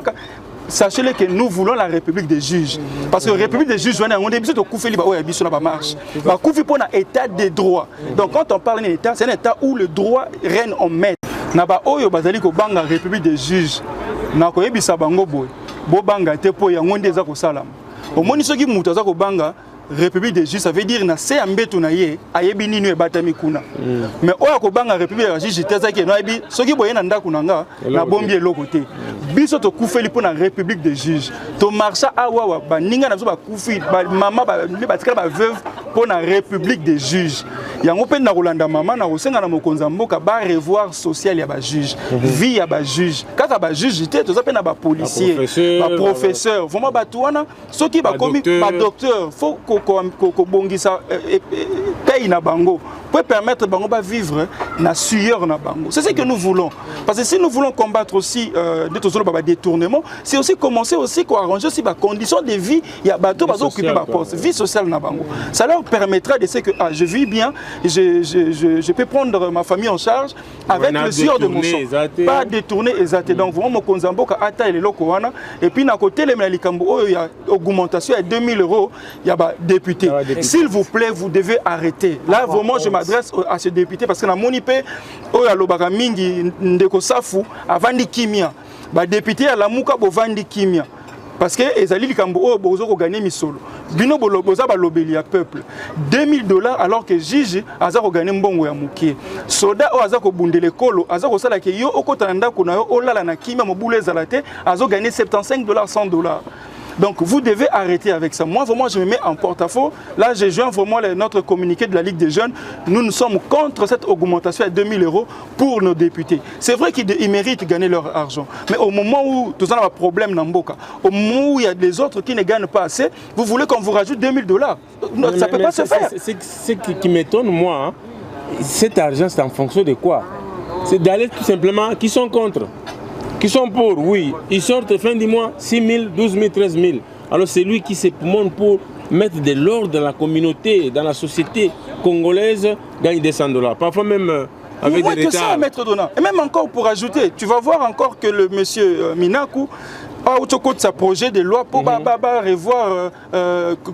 Sachez-le que nous voulons la République des juges. Parce que la République des juges, on a besoin de Koufeli, on marche. Koufeli pour un état de droit. Donc quand on parle d'un état, c'est un état où le droit règne en maître. na ba oyo bazali ko banga république des juges na ko yebisa bango boy bo banga te po yango nde eza ko salama omoni soki mutu aza ko banga république des juges, ça veut dire na se ambeto na ye ayebi nini ebatami kuna mais oya ko banga république des juges teza ke no ayebi soki boye na ndako nanga na bombi eloko te biso to kufeli po na république des juges to marcha awa ba ninga na biso ba kufi ba mama ba tikala ba veuve po na république des juges yango pe na kolanda mama na kosenga na mokonza mboka ba revoir social ya ba juge vie ya ba juge kaka ba juge te toza pe na ba policier ba professeur vraiment ba tuana soki ba komi ba docteur faut ko bongisa paye na bango pour permettre bango ba vivre na sueur na bango. C'est ce que nous voulons. Parce que si nous voulons combattre aussi des détournements, c'est aussi commencer aussi à arranger aussi les conditions de vie, il y a bateau bateau occuper ma poste, vie sociale na bango. Ça leur permettra de dire que je vis bien, je peux prendre ma famille en charge avec le sueur de mon sang. Pas détourner exact. Donc vraiment mon konzambo ka ata le loko wana et puis na côté les malikambo il y a augmentation à 2000 €, il y a député. S'il vous plaît, vous devez arrêter. Là vraiment je m'adresse à ce député parce que na monipe oyo alobaka mingi ndeko safu avandi kimia ba député à la muka bovandi kimia parce que ezali likambo oyo bozo ko gagner misolo bino boza ba lobeli ya peuple $2000 alors que juge aza ko gagner mbongo ya mukie soda o aza ko bundele kolo aza ko sala ke yo okota ndako na yo olala na kimia mobule ezala te azo gagner $75 $100. Donc vous devez arrêter avec ça. Moi, vraiment, je me mets en porte-à-faux. Là, je joins vraiment notre communiqué de la Ligue des jeunes. Nous sommes contre cette augmentation à 2000 € pour nos députés. C'est vrai qu'ils méritent de gagner leur argent. Mais au moment où tout ça a un problème dans Mboka, au moment où il y a des autres qui ne gagnent pas assez, vous voulez qu'on vous rajoute $2000 ? Ça ne peut pas se faire. Ce qui m'étonne, moi, cet argent, c'est en fonction de quoi? C'est d'aller tout simplement, qui sont contre, qui sont pour, oui, ils sortent fin du mois 6 000, 12 000, 13 000. Alors c'est lui qui se montre pour mettre de l'ordre dans la communauté, dans la société congolaise, gagne des $100. Parfois même avec des retards. Que ça, Maître Donat. Et même encore pour ajouter, tu vas voir encore que le monsieur Minakou a au de sa projet de loi pour revoir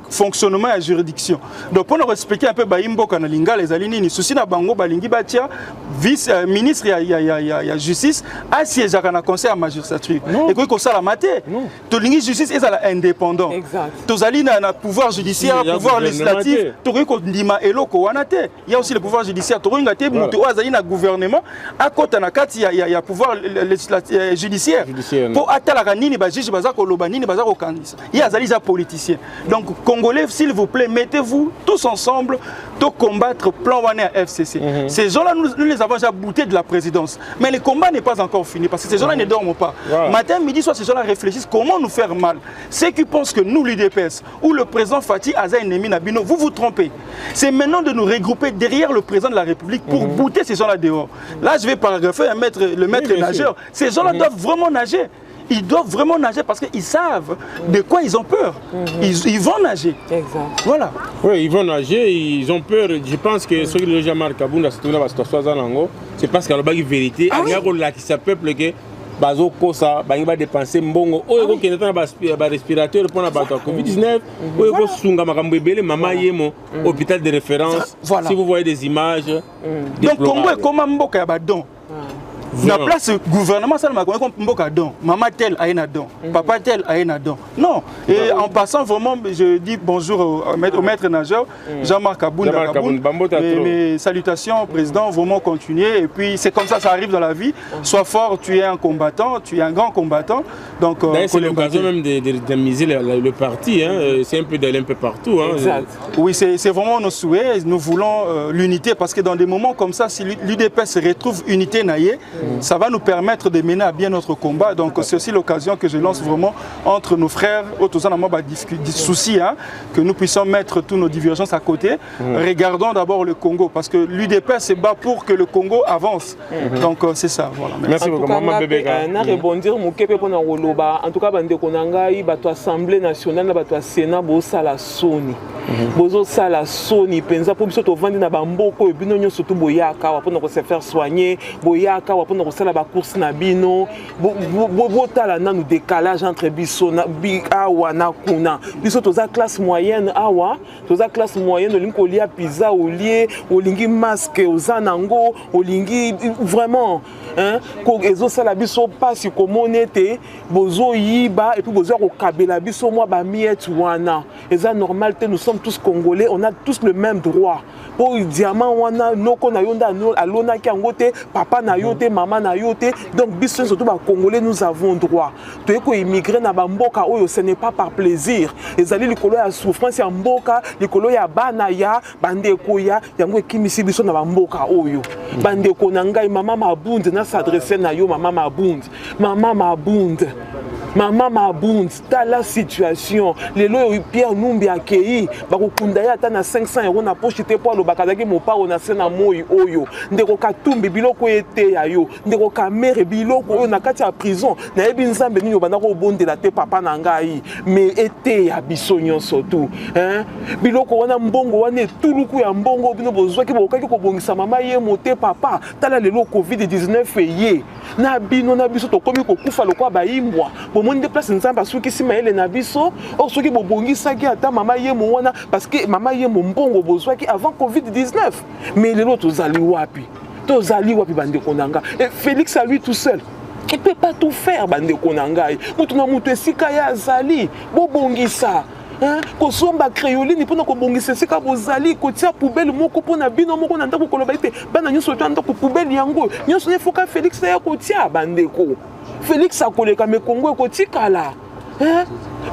fonctionnement et juridiction. Donc pour nous expliquer un peu Baimbo Kanalinga les alignes ni souci na bango balingi batia vice ministre ya justice a siège à conseil à magistrature. Et que ça la maté. To lingi justice est indépendant. To zali na pouvoir judiciaire, pouvoir législatif, to ko ndima eloko wana te. Il y a aussi le pouvoir judiciaire, to ringa te mutu azali na gouvernement à côté na kati ya pouvoir législatif judiciaire. Pour atala nini juge bazako lobanini bazako kandisa. Il y a des politiciens. Donc Congolais, s'il vous plaît, mettez-vous tous ensemble pour combattre plan Wane à FCC. Ces gens-là, nous les avons déjà boutés de la présidence. Mais le combat n'est pas encore fini parce que ces gens-là ne dorment pas. Matin, midi, soir, ces gens-là réfléchissent comment nous faire mal. Ceux qui pensent que nous, l'UDPS ou le président Fatih Aza ennemi Nabino, vous vous trompez. C'est maintenant de nous regrouper derrière le président de la République pour bouter ces gens-là dehors. Là, je vais paragrapher le maître nageur. Ces gens-là doivent vraiment nager. Ils doivent vraiment nager parce qu'ils savent de quoi ils ont peur. Ils vont nager. Exact. Voilà. Oui, ils vont nager, ils ont peur. Je pense que ceux qui ont déjà marqué Kabunda, c'est parce qu'il y a une vérité. Il y a un qui peuple que bazo kosa bangi dépenser mbongo oyo ko na ba respirateur pour na ba Covid-19 oyo ko sunga makambo ebele mama yemo hôpital de référence. Voilà. Si vous voyez des images. Donc Congo est comme mboka ya badon. La place gouvernement ça m'a comme mboka don, maman tel a un don, papa tel a un don. Non, et en passant vraiment je dis bonjour au maître nageur Jean-Marc Kabunda. Mes salutations président, vraiment continuer et puis c'est comme ça arrive dans la vie. Sois fort, tu es un combattant, tu es un grand combattant. Donc c'est l'occasion même de miser le parti hein, c'est un peu d'aller un peu partout hein. Oui, c'est vraiment nos souhaits, nous voulons l'unité parce que dans des moments comme ça si l'UDPS se retrouve unité naïe, ça va nous permettre de mener à bien notre combat. Donc c'est aussi l'occasion que je lance vraiment entre nos frères, autour des soucis, hein, que nous puissions mettre toutes nos divergences à côté. Regardons d'abord le Congo, parce que l'UDPS se bat pour que le Congo avance. Donc c'est ça. Voilà. Merci beaucoup. Maman Bébé. En tout cas, l'Assemblée nationale, le Sénat, la Sony. bozo sala soni penza po biso to vandi na bamboko e bino nyonso to boyaka wa pona ko se faire soigner boyaka wa pona ko sala ba course na bino botala nanu décalage entre biso na awa na kuna biso toza classe moyenne awa toza classe moyenne olingi kolia pizza olie olingi masque oza nango olingi vraiment hein ko ezosala biso pasi komone te bozo yiba et puis bozo ko kabela biso moi ba miette wana eza normal te nous sommes tous congolais on a tous le même droit pour diamant wana noko na yonda alona ki angote papa na yote maman na yote donc biso surtout ba congolais nous avons droit to eko immigrer na ba mboka oyo ce n'est pas par plaisir ezali likolo ya souffrance ya mboka likolo ya bana ya bandeko ya yango ekimisi biso na ba mboka oyo bandeko na ngai mama mabunde na s'adresser na yo mama mabunde Maman Mabund, dans la situation, les lois Pierre Numbi accueilli, bakukunda ya na 500 € na poche te pour le bakadaki mo pa ona sena moyi oyo, ndeko katumbi biloko ete ya yo, ndeko kamere biloko oyo na kati ya prison, na yebi nzambe nini obanda ko bondela te papa na ngai, mais ete ya biso nyonso tout, hein? Biloko wana mbongo wana tuluku ya mbongo bino bozwaki bokaki ko bongisa mama ye mote papa, tala lelo Covid-19 ye. Na bino na biso to komi ko kufa lokwa ba imbwa. Mon déplace nzamba soki sima ele na biso o soki bobongisaki ata mama ye mwana parce que mama ye mbongo bozwaki avant Covid-19 mais les autres tozali wapi bandeko nanga et Félix à lui tout seul il peut pas tout faire bandeko nanga mutu na mutu esika ya azali bobongisa kosomba créoline mpona kobongisa esika bozali kotia poubelle moko mpona bino moko na ndako koloba ete bana nyonso to ndako poubelle yango nyonso ne foka Félix ya kotia bandeko Félix a koleka me Congo ekotikala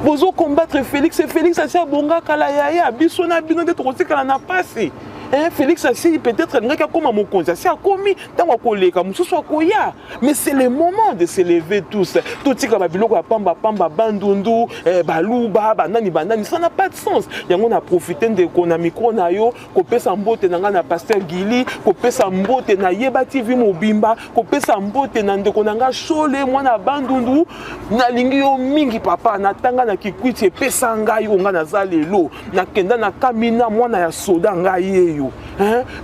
bozo combattre Félix et Félix a sia bonga kala yaya biso na bino de tokotikala na pasi Félix a si peut-être ngaka koma mokonzi si a komi tango koleka mususu akoya mais c'est le moment de se lever tous totika ba biloko ya pamba bandundu baluba banani ça n'a pas de sens yango na profiter de kona micro na yo ko pesa mbote nanga na pasteur Gili ko pesa mbote na Yeba TV Mobimba ko pesa mbote na ndeko nanga Shole mwana bandundu na lingi yo mingi papa na tanga na kikwiti pesa ngai onga na zalelo na kenda na kamina mwana ya soda ngai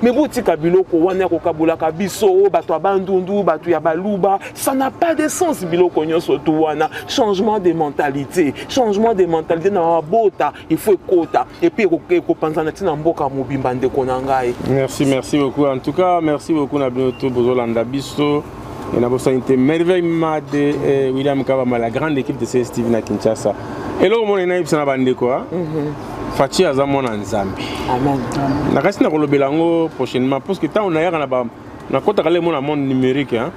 mais botika biloko wana ko kabula kabiso bato abandundu bato ya baluba ça n'a pas de sens biloko nyonso to wana changement de mentalité na bota il faut ekota et puis ko panzana tina mboka mobimba ndeko na ngai. Merci beaucoup en tout cas merci beaucoup na binoto bozolanda biso et na bosanité merveilleusement de William Kabama la grande équipe de CSTV na Kinshasa et là mon ena ibsana bandeko Fachi azamona nzambe. Amen. Na kasi na kolobela ngo prochainement parce que tant on a yaka na kota kale mona monde numérique hein.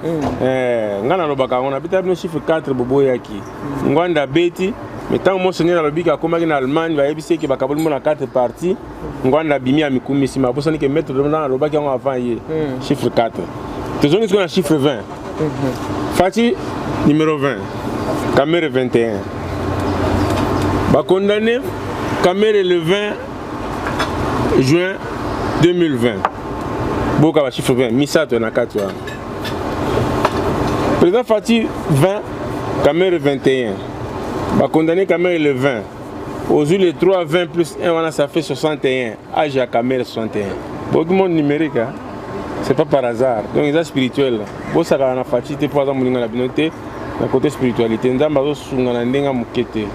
Ngana lobaka on habite no chiffre 4 bobo yaki. Ngwanda beti mais tant mo sonner na lobika komaki na Allemagne va yebise ki bakaboli mona 4 parties. Ngwanda bimi ya mikumi sima boso ni ke mettre dans lobaki ngo avant hier. Chiffre 4. Tezoni ko na chiffre 20. Fachi numéro 20. Caméra 21. Ba condamné Caméra le 20 juin 2020. Boka va chiffre 20. Misato na 4. Président Fati 20, Caméra 21. Va condamner Caméra le 20. Aux yeux le 3, 20 plus 1, ça fait 61. Âge à Caméra 61. Beaucoup de monde numérique, hein? C'est pas par hasard. Donc ils sont spirituels. Bon, ça va Fati, te pour exemple, la binoté. Na côté spiritualité nzamba zo sunga na ndenga mukete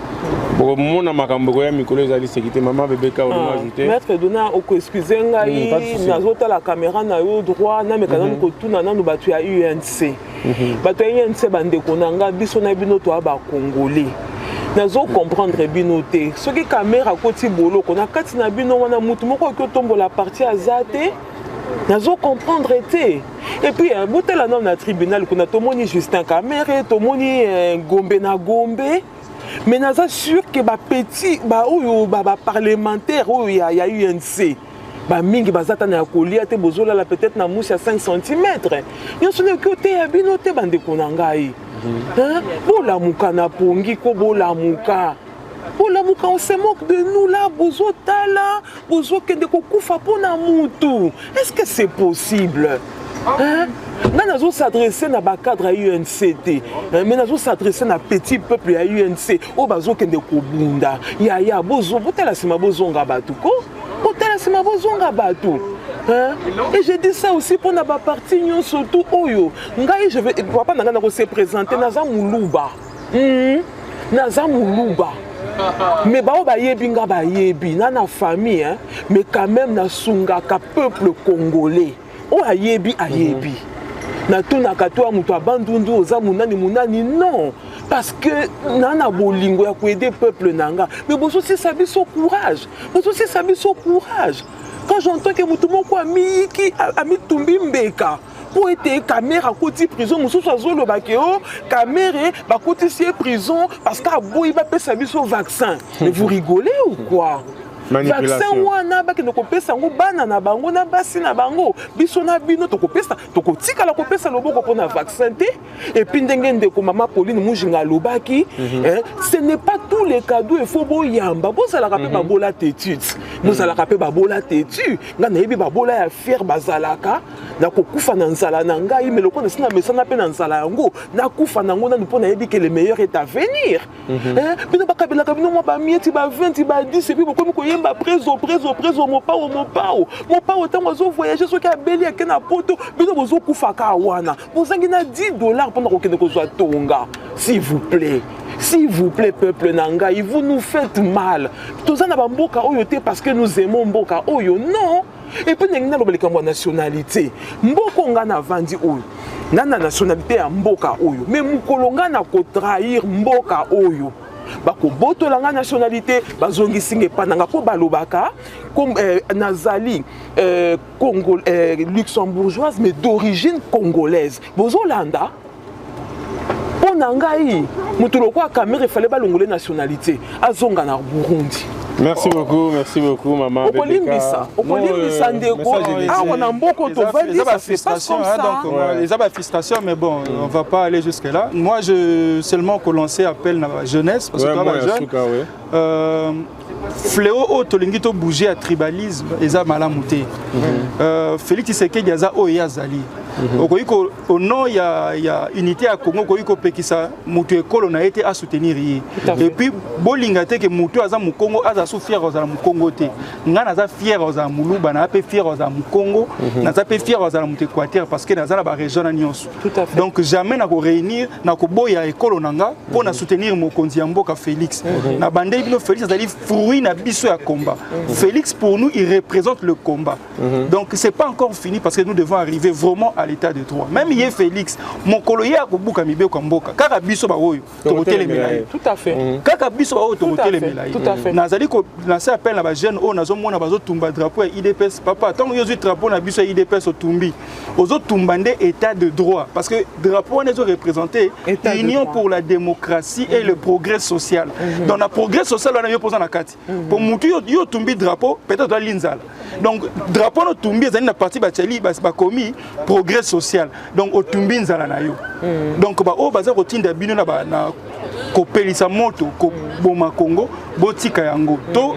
boko mona makambo ya mikolo ezali sécurité maman bébé ka on ajouter maître dona oko excuser ngai nazota la caméra na yo droit na mekana ko tuna nanu batu ya UNC batu ya UNC bande konanga biso na bino to ba congolais nazo comprendre bino te soki caméra koti boloko na kati na bino wana mutu moko ko tombola partie azate nazo comprendre été et puis botela na tribunal kuna tomoni Justin Camere tomoni Gombe na Gombe mais naza sûr que ba petit ba oyo ba parlementaire oyo ya UNC ba mingi bazata na kolia te bozola la peut-être na mousse à 5 cm nyonso ne côté ya bino te bande konangai hein bola muka na pongi ko bola muka on se moque de nous là, bozo tala, bozo kende kokufa pona mutu. Est-ce que c'est possible? Nga nazo s'adresser na ba cadre à UNCT, mais nazo s'adresser na petit peuple à UNC. O bazo kende ko bunda. Ya bozo botela sima bozonga batu ko. Botela sima bozonga batu. Et je dis ça aussi pour na ba parti nyon surtout oyo. Ngai je vais papa nanga na se présenter naza muluba. Naza muluba. Mais ba yebi nga ba yebi na na famille hein, mais quand même na sunga ka peuple congolais. O ayebi ayebi. Na tuna katoa mutu abandundu oza munani non parce que nana bolingo ya ko aider peuple nanga mais bozo si sabiso courage quand j'entends que mutu moko amiki amitumbi mbeka pour être caméra côté prison mususu azolo bakeo caméra ba côté si prison parce que aboyi ba pesa biso vaccin mais vous rigolez ou quoi? Vaccin wana baki no kopesa ngo bana na bango na basi na bango biso na bino to kopesa to kotika la kopesa loboko pona vaccin te et puis ndenge ndeko mama Pauline Mujinga lobaki ce n'est pas tous les cadeaux il faut boyamba boza la rapé babola tétude boza la rapé babola tétu nga na yebi babola ya fier bazalaka na kokufa na nzala na ngai mais lokona sina mesana pe na nzala yango na kufa nango na pona yebi que le meilleur est à venir bino bakabela kabino mo ba mieti ba 20 ba 10 et puis beaucoup ko yemba preso mo pao tango zo voyager so ka beli ke na poto bino bozo kufa ka wana bozangi na $10 pendant ko kende ko zwa tonga s'il vous plaît peuple nanga vous nous faites mal tozana ba mboka oyo te parce que nous aimons mboka oyo non. Et puis nous avons la nationalité. Mboko nga na vandi oyo. Nana nationalité ya mboka oyo. Mais mukolonga na ko trahir mboka oyo. Bako boto la nationalité bazongi singe pananga ko balobaka comme nazali Congo luxembourgeoise mais d'origine congolaise. Bozolanda Ponangai mutolo kwa caméra fallait balongole nationalité azonga na Burundi. Merci beaucoup, maman. Okolimbisa ndeko. On a beaucoup de frustration. Les frustration, mais bon, on va pas aller jusque là. Moi, je seulement lancer appel à la jeunesse parce que jeune. Fléau au tolingito bouger à tribalisme et ça malamouté. Félix Tshisekedi yaza oyazali. Au nom il y a unité à Congo koiko pekisa mutu ekolo na été à soutenir et puis bolingate que mutu aza mu Congo aza sou fier aux mu Congo te nga naza fier aux muluba na pe fier aux mu Congo naza pe fier aux mu Équateur parce que naza na ba région na nyonso. Donc jamais na ko réunir na ko boya ekolo nanga pour na soutenir mokonzi ya mboka Félix na bande bino Félix azali fruit na biso ya combat. Félix pour nous il représente le combat. Donc c'est pas encore fini parce que nous devons arriver vraiment à l'état de droit. Même hier Félix, mon coloyer a beaucoup mis au Mboka. Car biso ba oyo, tokote les médailles. Tout à fait. Car biso ba oyo tokote les médailles. Tout à fait. Nazali ko lancer appel na ba jeune o nazo mona bazo tumba drapeau ya IDPS. Papa, tant que yozu drapeau na biso IDPS au tumbi. Ozo tumbande état de droit parce que drapeau on est représenté l'union pour la démocratie et le progrès social. Dans le progrès social on a yo posant la carte. Pour mutu yo tumbi drapeau peut-être dans l'inzala. Donc drapeau no tumbi ezali na parti ba tchali ba komi progrès social. Donc au tumbi nzala na yo. Donc ba o baza rotinda bino na ba na kopelisa moto ko boma Congo botika yango to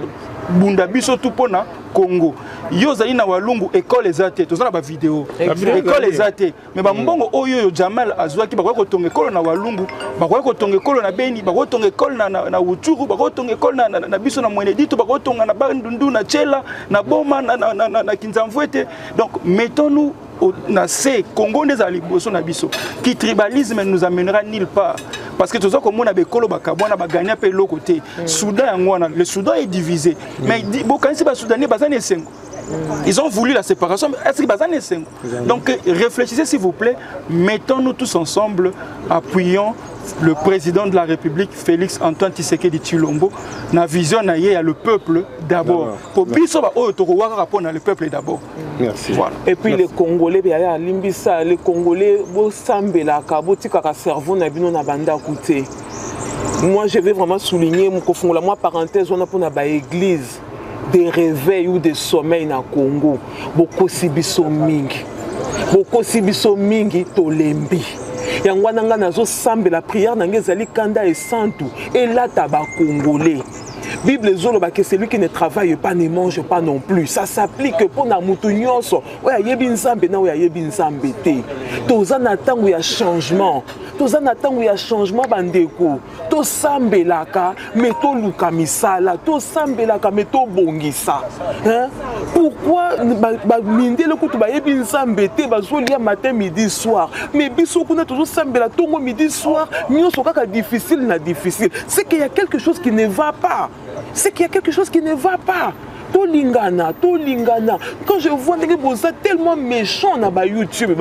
bunda biso tout pona Congo. Yo zali na walungu école ezate to zana ba vidéo école ezate mais ba mbongo oyo Jamal azwaki ba ko tonga école na walungu ba ko tonga école na Beni ba ko tonga école na Uturu ba ko tonga école na biso na Mwenedito ba ko tonga na Bandundu na Tchela na Boma na Kinzamvwete. Donc mettons-nous na ce Congo des aliboso na biso qui tribalisme nous amènera nulle part parce que tout ça comme on a bekolo bakabwana ba gagner pe l'autre côté. Soudan ngwana le Soudan est divisé mais quand c'est ba Soudanais bazane sengo. Ils ont voulu la séparation, est-ce que bazane sengo? Donc réfléchissez s'il vous plaît, mettons-nous tous ensemble, appuyons le président de la République Félix Antoine Tshisekedi Tshilombo na vision na ye le peuple d'abord. Pour biso ba oyo tokowaka rapona le peuple d'abord. Merci. Voilà. Et puis les Congolais ya limbisa les Congolais bo sambela ka botika ka cerveau na bino na banda côté. Moi je vais vraiment souligner mon kofungola moi parenthèse on a pour na ba église des réveils ou des sommeils na Congo. Boko sibiso mingi. Boko sibiso mingi tolembi. Yango nanga nazo sambe la prière nanga ezali kanda et santu et là taba congolais Bible zoloba que celui qui ne travaille pas ne mange pas non plus. Ça s'applique pour na mutu nyonso. Oya yebi nzambe na oya yebi nzambe te. Toza na tango ya changement. Toza na tango ya changement bandeko. To sambelaka mais to luka misala. To sambelaka mais to bongisa. Hein? Pourquoi ba mindele kutu ba yebi nzambe te bazolia matin midi soir. Mais biso kuna tozo sambela tongo midi soir nyonso kaka difficile na difficile. C'est qu'il y a quelque chose qui ne va pas. C'est qu'il y a quelque chose qui ne va pas. Tolingana, tolingana. Quand je vois que vous êtes tellement méchant dans YouTube,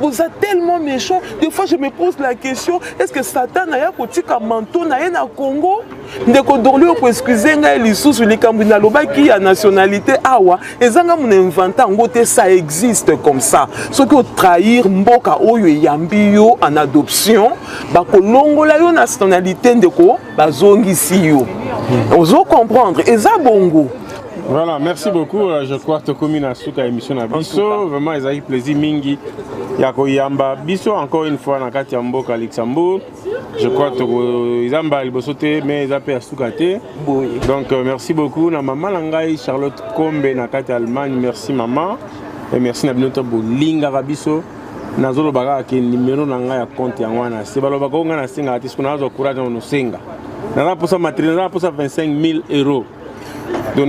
vous êtes tellement méchant. Des fois, je me pose la question, est-ce que Satan a un petit manteau na Congo? Ndeko dorlio ko excuser nga lisusu likambina loba ki ya nationalité awa ezanga mon inventa ngote ça existe comme ça. Ce que trahir mboka oyo yambi yo en adoption ba ko longola yo nationalité ndeko bazongisi yo. Ozo comprendre eza bongo. Voilà, merci beaucoup. Je crois que tu as suka émission na biso. Vraiment, ils ont eu plaisir mingi. Yako yamba biso encore une fois na kati ya mboka Luxembourg. Je crois que ils ont bali bosoté mais ils ont fait suka te. Donc merci beaucoup na maman langai Charlotte Kombe na kati Allemagne. Merci maman et merci na binoto bolinga biso. Nazolo baga ke numéro na ngai ya compte ya wana. Se baloba ko ngana singa ati sikuna zo courage no singa. Na pour ça matériel na pour ça 25 000 €. Donc,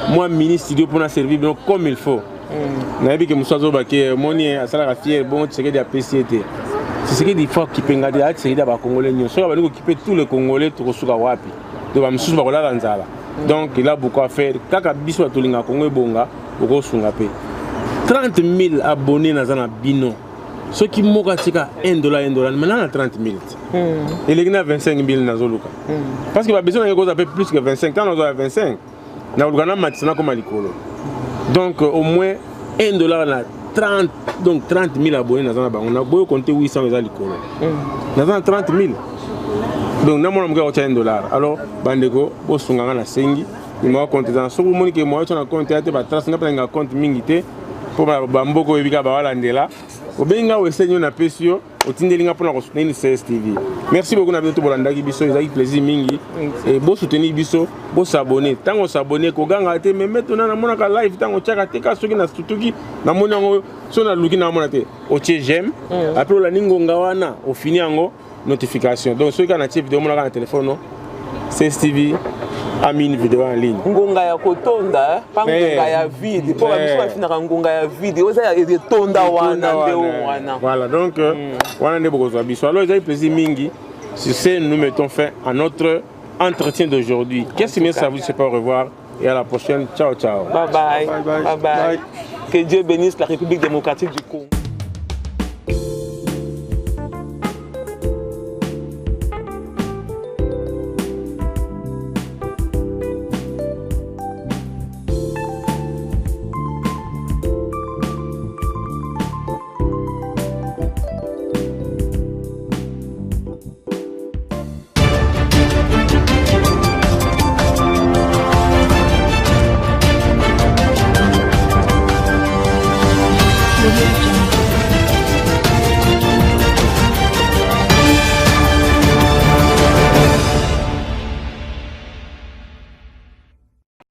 moi, ministre studio pour servir comme il faut. Je sais que Moussa Zobake, Moni, Asala Fier, bon, c'est que des PCT. C'est ce qu'il faut qu'il y ait des Congolais. Nous sommes occupés tous les Congolais, tous les Wapi. Donc, il a beaucoup à faire. Kaka Bissou Tolinga Congo Bonga, au Sungapé. 30 000 abonnés dans un bino. Ceux qui m'ont gâté $1, maintenant on a 30 000. Et les gens ont 25 000 dans Zoluka. Parce qu'il y a besoin de choses plus que 25. Quand on a 25, on a maintenant comme Alicolo. Donc au moins $1 on a 30, donc 30 000 abonnés dans un banc. On a beau compter 800 à Alicolo. Dans un 30 000. Donc nous avons $1. Alors, Bandego, Bosunganga na Sengi, nous avons compté dans ce moment que moi on a compté à un compte mingité pour Bamboko et Bika Bawalandela. Obenga wesenyo na pesio otindelinga pona ko soutenir CSTV. Merci beaucoup na bientôt bolandaki biso ezaki plaisir mingi et bo soutenir biso bo s'abonner tango s'abonner ko ganga te mais maintenant na mona ka live tango chaka te ka soki na tutuki na mona ngo so na luki na mona te o tie j'aime après la ningonga wana o fini yango notification donc soki na tie vidéo mona ka na téléphone no CSTV a mis une vidéo en ligne. Ngonga ya kotonda, pas ngonga ya vide. Pour la mission finira ngonga ya vide. Oza ya tonda wana wana. Voilà donc wana ne boko zo biso. Alors j'ai plaisir mingi. Sur ce nous mettons fin à notre entretien d'aujourd'hui. Qu'est-ce que ça vous dit pas au revoir et à la prochaine. Ciao ciao. Bye bye. Bye bye. Que Dieu bénisse la République démocratique du Congo.